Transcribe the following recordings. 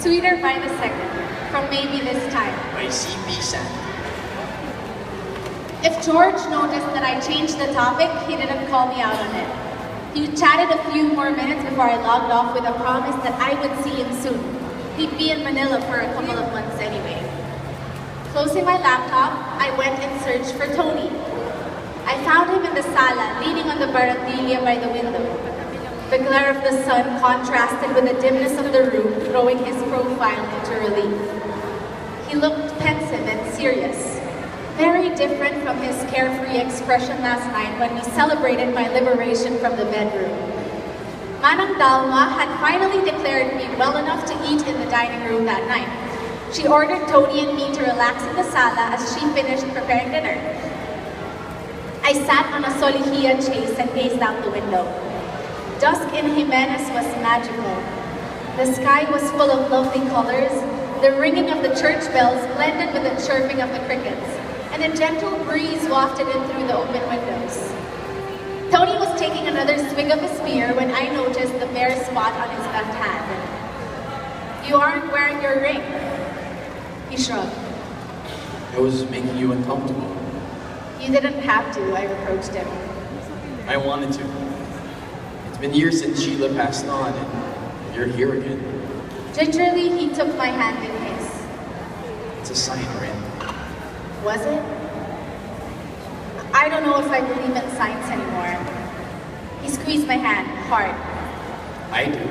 Sweeter by the Second, from Maybe This Time. by CP San. If George noticed that I changed the topic, he didn't call me out on it. He chatted a few more minutes before I logged off with a promise that I would see him soon. He'd be in Manila for a couple of months anyway. Closing my laptop, I went and searched for Tony. I found him in the sala, leaning on the barandilla by the window. The glare of the sun contrasted with the dimness of the room, throwing his profile into relief. He looked pensive and serious, very different from his carefree expression last night when we celebrated my liberation from the bedroom. Manang Dalma had finally declared me well enough to eat in the dining room that night. She ordered Tony and me to relax in the sala as she finished preparing dinner. I sat on a solihia chase and gazed out the window. Dusk in Jimenez was magical. The sky was full of lovely colors. The ringing of the church bells blended with the chirping of the crickets, and a gentle breeze wafted in through the open windows. Tony was taking another swig of his beer when I noticed the bare spot on his left hand. "You aren't wearing your ring." He shrugged. I was making you uncomfortable. "You didn't have to," I reproached him. I wanted to. It's been years since Sheila passed on, and you're here again. Gingerly, he took my hand in his. It's a sign, Rin. Was it? I don't know if I believe in signs anymore. He squeezed my hand hard. I do.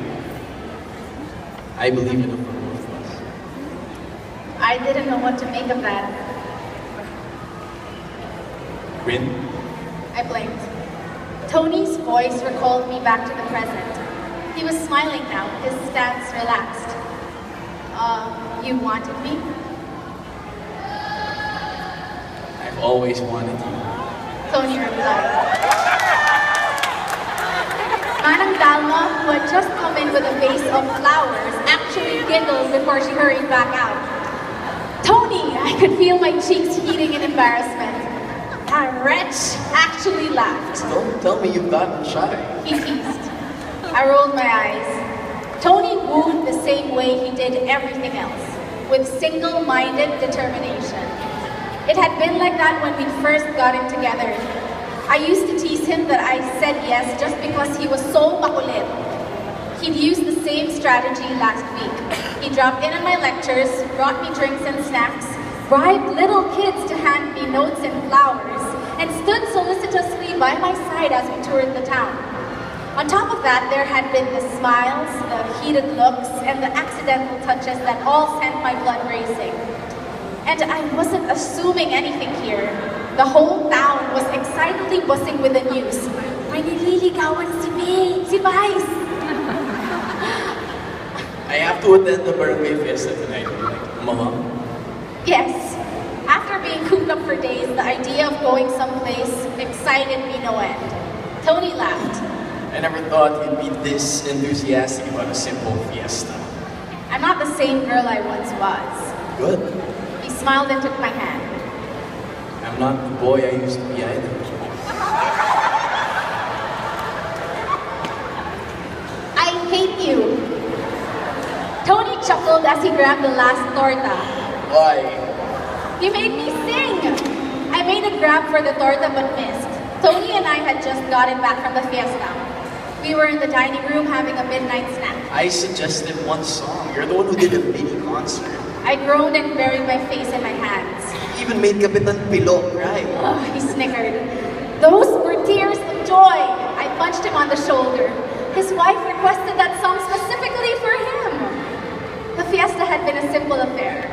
I believe in it for both of us. I didn't know what to make of that. Rin, I blinked. Tony's voice recalled me back to the present. He was smiling now, his stance relaxed. You wanted me? I've always wanted you. Tony replied. Manang Dalma, who had just come in with a vase of flowers, actually giggled before she hurried back out. "Tony!" I could feel my cheeks heating in embarrassment. That wretch actually laughed. Don't tell me you've gotten shy. He teased. I rolled my eyes. Tony wooed the same way he did everything else, with single-minded determination. It had been like that when we first got in together. I used to tease him that I said yes just because he was so makulit. He'd used the same strategy last week. He dropped in on my lectures, brought me drinks and snacks, bribed little kids to hand me notes and flowers, and stood solicitously by my side as we toured the town. On top of that, there had been the smiles, the heated looks, and the accidental touches that all sent my blood racing. And I wasn't assuming anything here. The whole town was excitedly buzzing with the news. "May nililigawan si Vice!" I have to attend the barangay fiesta tonight. Mama? Yes. After being cooped up for days, the idea of going someplace excited me no end. Tony laughed. I never thought you'd be this enthusiastic about a simple fiesta. I'm not the same girl I once was. Good. He smiled and took my hand. I'm not the boy I used to be either. I hate you. Tony chuckled as he grabbed the last torta. Why? You made me sing! I made a grab for the torta but missed. Tony and I had just gotten back from the fiesta. We were in the dining room having a midnight snack. I suggested one song. You're the one who did a mini concert. I groaned and buried my face in my hands. You even made Kapitan Pilo cry. Oh, he snickered. Those were tears of joy. I punched him on the shoulder. His wife requested that song specifically for him. The fiesta had been a simple affair.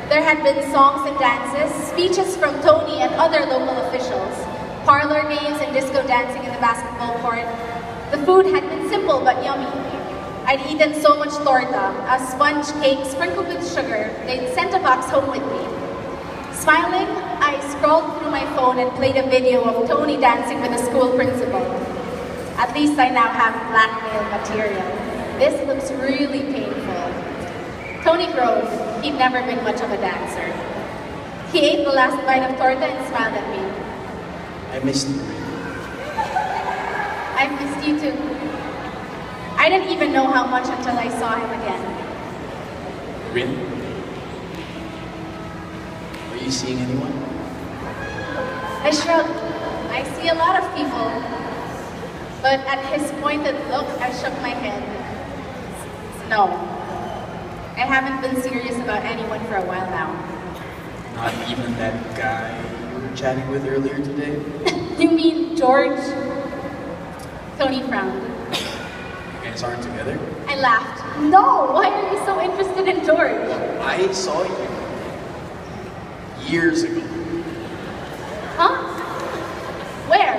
There had been songs and dances, speeches from Tony and other local officials, parlor games and disco dancing in the basketball court. The food had been simple but yummy. I'd eaten so much torta, a sponge cake sprinkled with sugar. They'd sent a box home with me. Smiling, I scrolled through my phone and played a video of Tony dancing with the school principal. At least I now have blackmail material. This looks really painful. Tony Grove, he'd never been much of a dancer. He ate the last bite of torta and smiled at me. I missed you. I missed you too. I didn't even know how much until I saw him again. Rin? Are you seeing anyone? I shrugged. I see a lot of people. But at his pointed look, I shook my head. No. I haven't been serious about anyone for a while now. Not even that guy you were chatting with earlier today? You mean George? Tony frowned. You guys aren't together? I laughed. No! Why are you so interested in George? I saw you years ago. Huh? Where?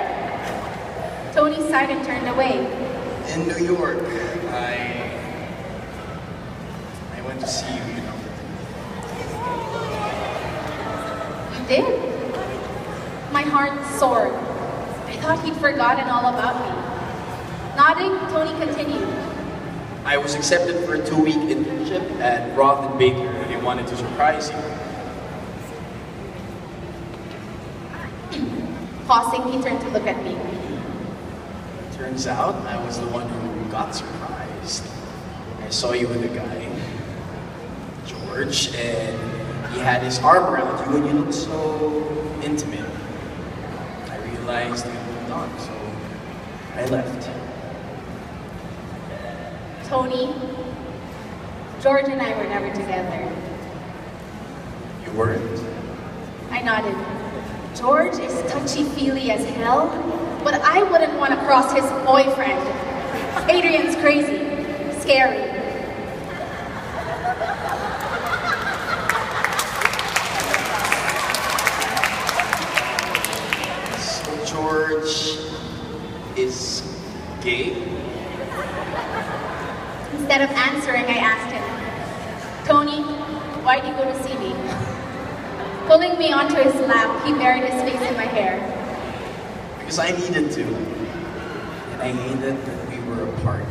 Tony sighed and turned away. In New York. I went to see you, you know. You did? My heart soared. I thought he'd forgotten all about me. Nodding, Tony continued. I was accepted for a 2-week internship at Roth and Baker, and they wanted to surprise you. Pausing, he turned to look at me. Turns out I was the one who got surprised. I saw you with a guy, George, and he had his arm around you and you looked so intimate. I realized you moved on, so I left. Tony, George and I were never together. You weren't? I nodded. George is touchy-feely as hell, but I wouldn't want to cross his boyfriend. Adrian's crazy, scary. So George is gay? Instead of answering, I asked him, Tony, why'd you go to see me? Pulling me onto his lap, he buried his face in my hair. Because I needed to. And I hated that we were apart.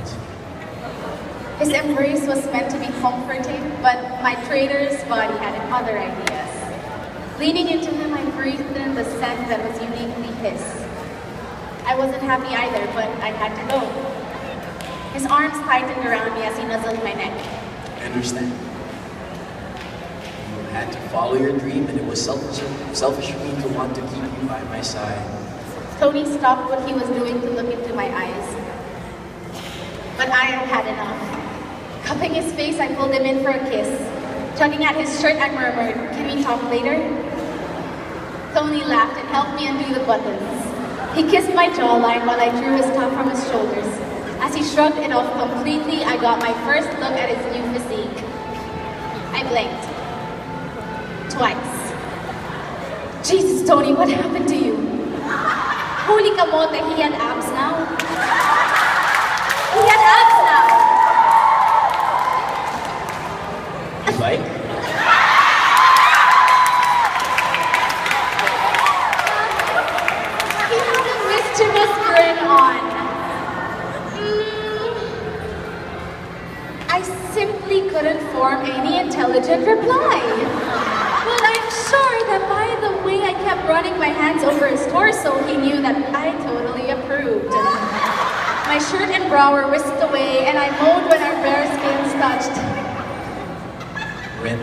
His embrace was meant to be comforting, but my traitor's body had other ideas. Leaning into him, I breathed in the scent that was uniquely his. I wasn't happy either, but I had to go. His arms tightened around me as he nuzzled my neck. I understand. You had to follow your dream, and it was selfish of me to want to keep you by my side. Tony stopped what he was doing to look into my eyes. But I had had enough. Cupping his face, I pulled him in for a kiss. Tugging at his shirt, I murmured, "Can we talk later?" Tony laughed and helped me undo the buttons. He kissed my jawline while I drew his top from his shoulders. As he shrugged it off completely, I got my first look at his new physique. I blinked. Twice. Jesus, Tony, what happened to you? Holy kamote, he had abs now. He had abs now. You like? He had a mischievous grin on. I simply couldn't form any intelligent reply. But I'm sure that by the way I kept running my hands over his torso, he knew that I totally approved. My shirt and bra were whisked away, and I moaned when our bare skins touched. Ren,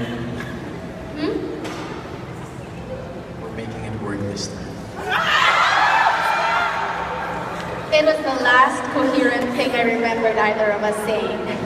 we're making it work this time. It was the last coherent thing I remembered either of us saying.